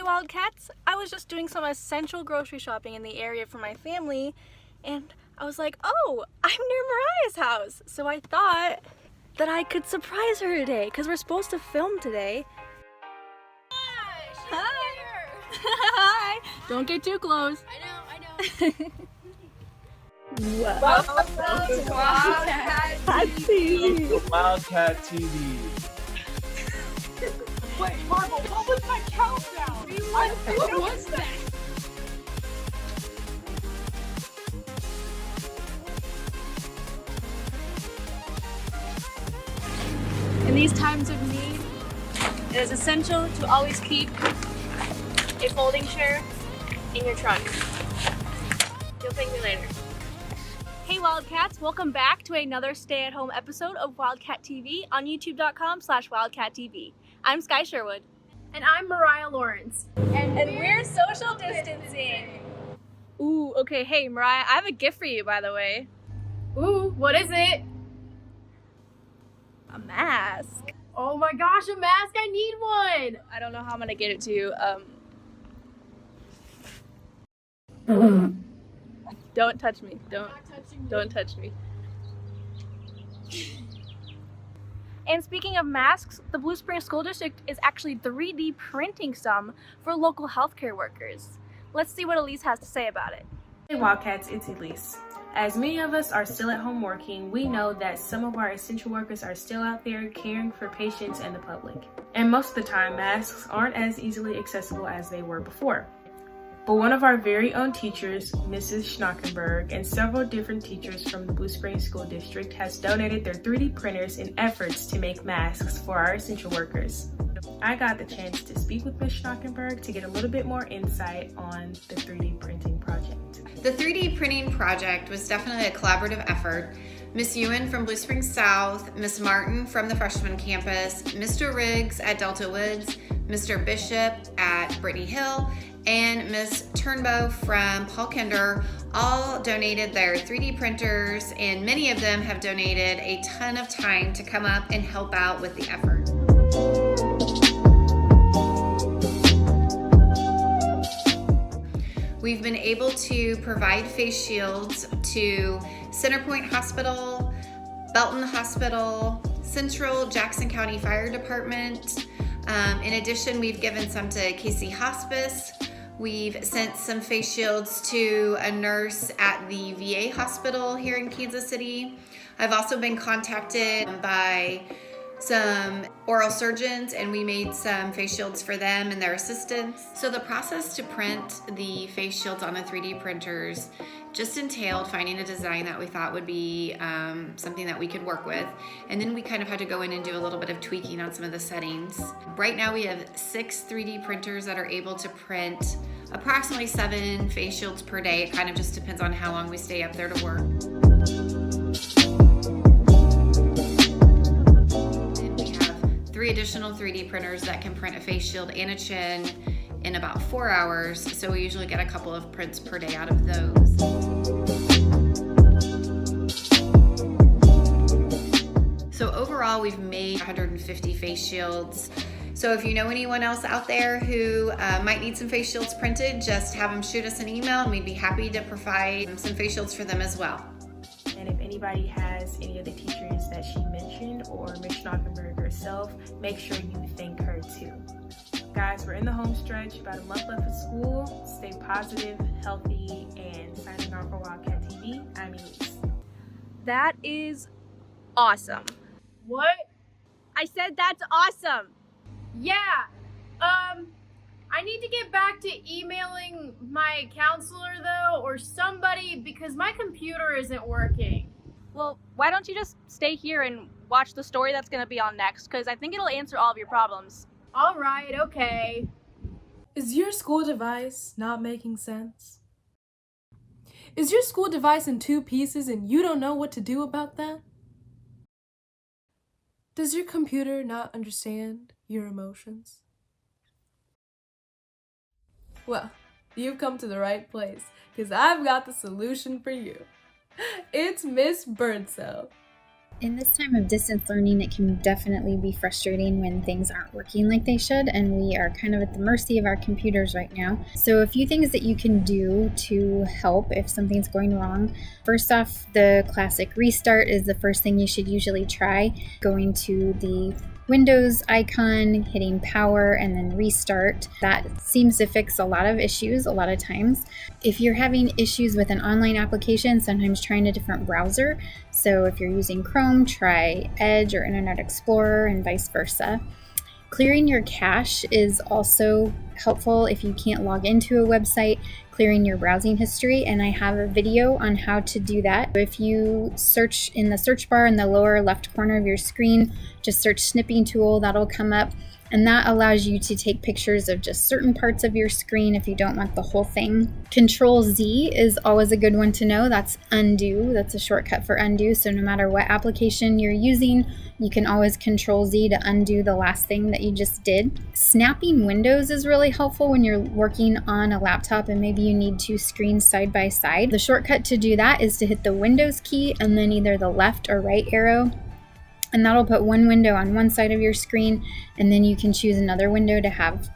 Wildcats. I was just doing some essential grocery shopping in the area for my family, and I was like, oh, I'm near Mariah's house. So I thought that I could surprise her today, because we're supposed to film today. Hi! Hi! Don't get too close. I know. Welcome to Wildcat TV. Wildcat TV. Wait, Marvel, what was my countdown? What was that? In these times of need, it is essential to always keep a folding chair in your trunk. You'll thank me later. Hey Wildcats, welcome back to another stay-at-home episode of Wildcat TV on youtube.com/wildcattv. I'm Sky Sherwood. And I'm Mariah Lawrence. And we're social distancing. Ooh, okay, hey Mariah, I have a gift for you, by the way. Ooh, what is it? A mask. Oh my gosh, a mask, I need one! I don't know how I'm gonna get it to you. Don't touch me. Don't touch me. And speaking of masks, the Blue Springs School District is actually 3D printing some for local healthcare workers. Let's see what Elise has to say about it. Hey Wildcats, it's Elise. As many of us are still at home working, we know that some of our essential workers are still out there caring for patients and the public. And most of the time, masks aren't as easily accessible as they were before. But one of our very own teachers, Mrs. Schnockenberg, and several different teachers from the Blue Springs School District has donated their 3D printers in efforts to make masks for our essential workers. I got the chance to speak with Ms. Schnockenberg to get a little bit more insight on the 3D printing project. The 3D printing project was definitely a collaborative effort. Miss Ewan from Blue Springs South, Miss Martin from the freshman campus, Mr. Riggs at Delta Woods, Mr. Bishop at Brittany Hill, and Miss Turnbow from Paul Kinder all donated their 3D printers, and many of them have donated a ton of time to come up and help out with the effort. We've been able to provide face shields to Centerpoint Hospital, Belton Hospital, Central Jackson County Fire Department. In addition, we've given some to Casey Hospice. We've sent some face shields to a nurse at the VA hospital here in Kansas City. I've also been contacted by some oral surgeons, and we made some face shields for them and their assistants. So the process to print the face shields on the 3D printers just entailed finding a design that we thought would be something that we could work with. And then we kind of had to go in and do a little bit of tweaking on some of the settings. Right now we have 6 3D printers that are able to print approximately 7 face shields per day. It kind of just depends on how long we stay up there to work. And we have 3 additional 3D printers that can print a face shield and a chin in about 4 hours, so we usually get a couple of prints per day out of those. So overall, we've made 150 face shields. So if you know anyone else out there who might need some face shields printed, just have them shoot us an email and we'd be happy to provide some face shields for them as well. And if anybody has any of the teachers that she mentioned or Ms. Schnockenberg herself, make sure you thank her too. Guys, we're in the home stretch, about a month left of school. Stay positive, healthy, and signing off for Wildcat TV, I'm Elise. That is awesome. What? I said that's awesome. Yeah. I need to get back to emailing my counselor though, or somebody, because my computer isn't working. Well, why don't you just stay here and watch the story that's going to be on next, because I think it'll answer all of your problems. All right, okay. Is your school device not making sense? Is your school device in 2 pieces and you don't know what to do about that? Does your computer not understand your emotions? Well, you've come to the right place, because I've got the solution for you. It's Miss Birdsell. In this time of distance learning, it can definitely be frustrating when things aren't working like they should, and we are kind of at the mercy of our computers right now. So a few things that you can do to help if something's going wrong. First off, the classic restart is the first thing you should usually try. Going to the Windows icon, hitting power, and then restart. That seems to fix a lot of issues a lot of times. If you're having issues with an online application, sometimes trying a different browser. So if you're using Chrome, try Edge or Internet Explorer and vice versa. Clearing your cache is also helpful if you can't log into a website, clearing your browsing history, and I have a video on how to do that. If you search in the search bar in the lower left corner of your screen, just search snipping tool, that'll come up, and that allows you to take pictures of just certain parts of your screen if you don't want the whole thing. Control Z is always a good one to know. That's undo. That's a shortcut for undo. So no matter what application you're using, you can always Control Z to undo the last thing that you just did. Snapping windows is really helpful when you're working on a laptop and maybe you need two screens side by side. The shortcut to do that is to hit the Windows key and then either the left or right arrow. And that'll put one window on one side of your screen, and then you can choose another window to have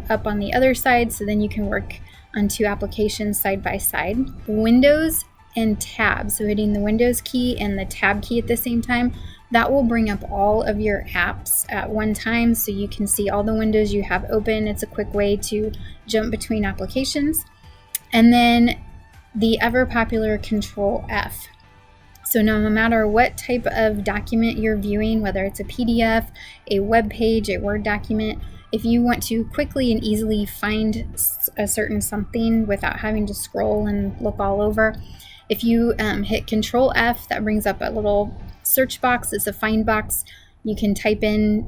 up on the other side, so then you can work on two applications side by side. Windows and tab, so hitting the Windows key and the tab key at the same time, that will bring up all of your apps at one time so you can see all the windows you have open. It's a quick way to jump between applications. And then the ever popular Control F. So no matter what type of document you're viewing, whether it's a PDF, a web page, a Word document, if you want to quickly and easily find a certain something without having to scroll and look all over, if you hit Control F, that brings up a little search box. It's a find box. You can type in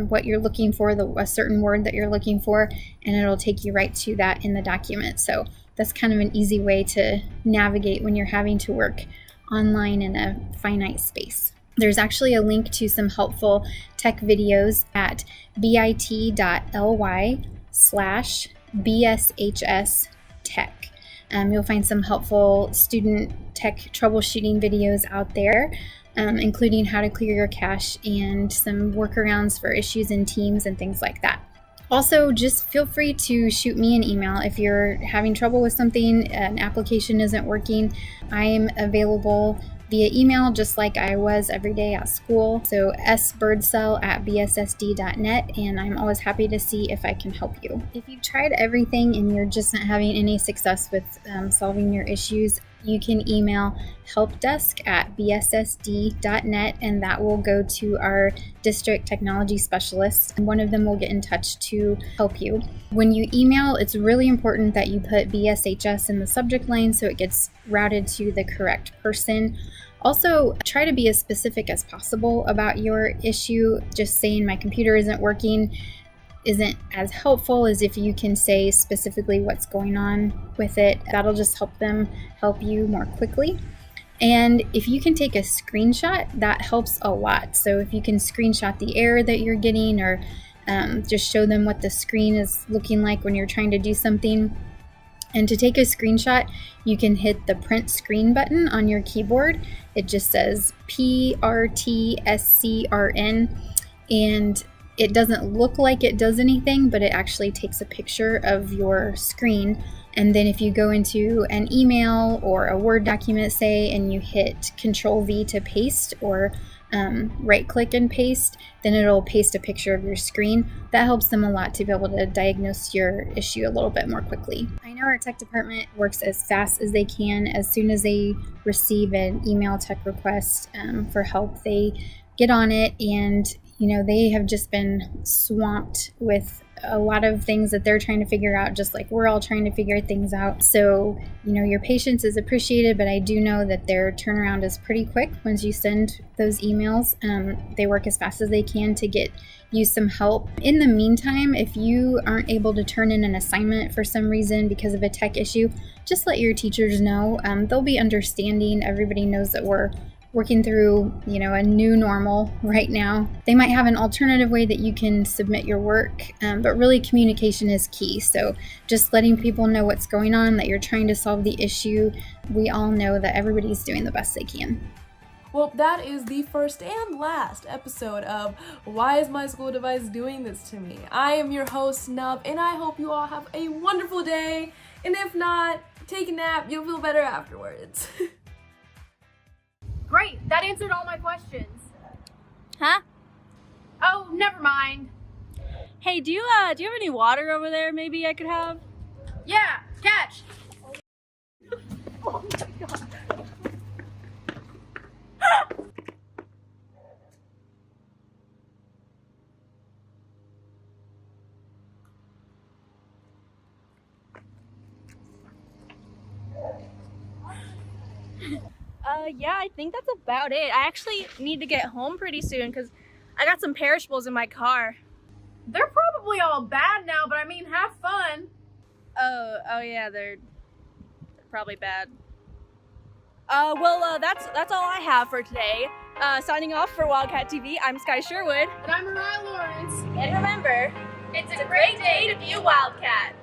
what you're looking for, a certain word that you're looking for, and it'll take you right to that in the document. So that's kind of an easy way to navigate when you're having to work online in a finite space. There's actually a link to some helpful tech videos at bit.ly/bshs-tech. You'll find some helpful student tech troubleshooting videos out there, including how to clear your cache and some workarounds for issues in Teams and things like that. Also, just feel free to shoot me an email if you're having trouble with something, an application isn't working. I am available via email just like I was every day at school. So sbirdsell@bssd.net, and I'm always happy to see if I can help you. If you've tried everything and you're just not having any success with solving your issues, you can email helpdesk@bssd.net, and that will go to our district technology specialist, and one of them will get in touch to help you. When you email, it's really important that you put BSHS in the subject line so it gets routed to the correct person. Also, try to be as specific as possible about your issue. Just saying my computer isn't working isn't as helpful as if you can say specifically what's going on with it. That'll just help them help you more quickly. And if you can take a screenshot, that helps a lot. So if you can screenshot the error that you're getting, or just show them what the screen is looking like when you're trying to do something. And to take a screenshot, you can hit the print screen button on your keyboard. It just says PRTSCRN, and it doesn't look like it does anything, but it actually takes a picture of your screen. And then if you go into an email or a Word document, say, and you hit Control V to paste, or right click and paste, then it'll paste a picture of your screen. That helps them a lot to be able to diagnose your issue a little bit more quickly. I know our tech department works as fast as they can. As soon as they receive an email tech request for help, they get on it, and they have just been swamped with a lot of things that they're trying to figure out, just like we're all trying to figure things out. So, your patience is appreciated, but I do know that their turnaround is pretty quick once you send those emails. They work as fast as they can to get you some help. In the meantime, if you aren't able to turn in an assignment for some reason because of a tech issue, just let your teachers know. They'll be understanding. Everybody knows that we're working through, a new normal right now. They might have an alternative way that you can submit your work, but really communication is key. So just letting people know what's going on, that you're trying to solve the issue. We all know that everybody's doing the best they can. Well, that is the first and last episode of Why is My School Device Doing This to Me? I am your host, Snub, and I hope you all have a wonderful day. And if not, take a nap. You'll feel better afterwards. Great, that answered all my questions. Huh? Oh, never mind. Hey, do you have any water over there maybe I could have? Yeah, catch. Yeah, I think that's about it. I actually need to get home pretty soon because I got some perishables in my car. They're probably all bad now, but I mean, have fun. Oh yeah, they're probably bad. Well, that's all I have for today. Signing off for Wildcat TV, I'm Sky Sherwood. And I'm Mariah Lawrence. And remember, It's a great day to be a Wildcat.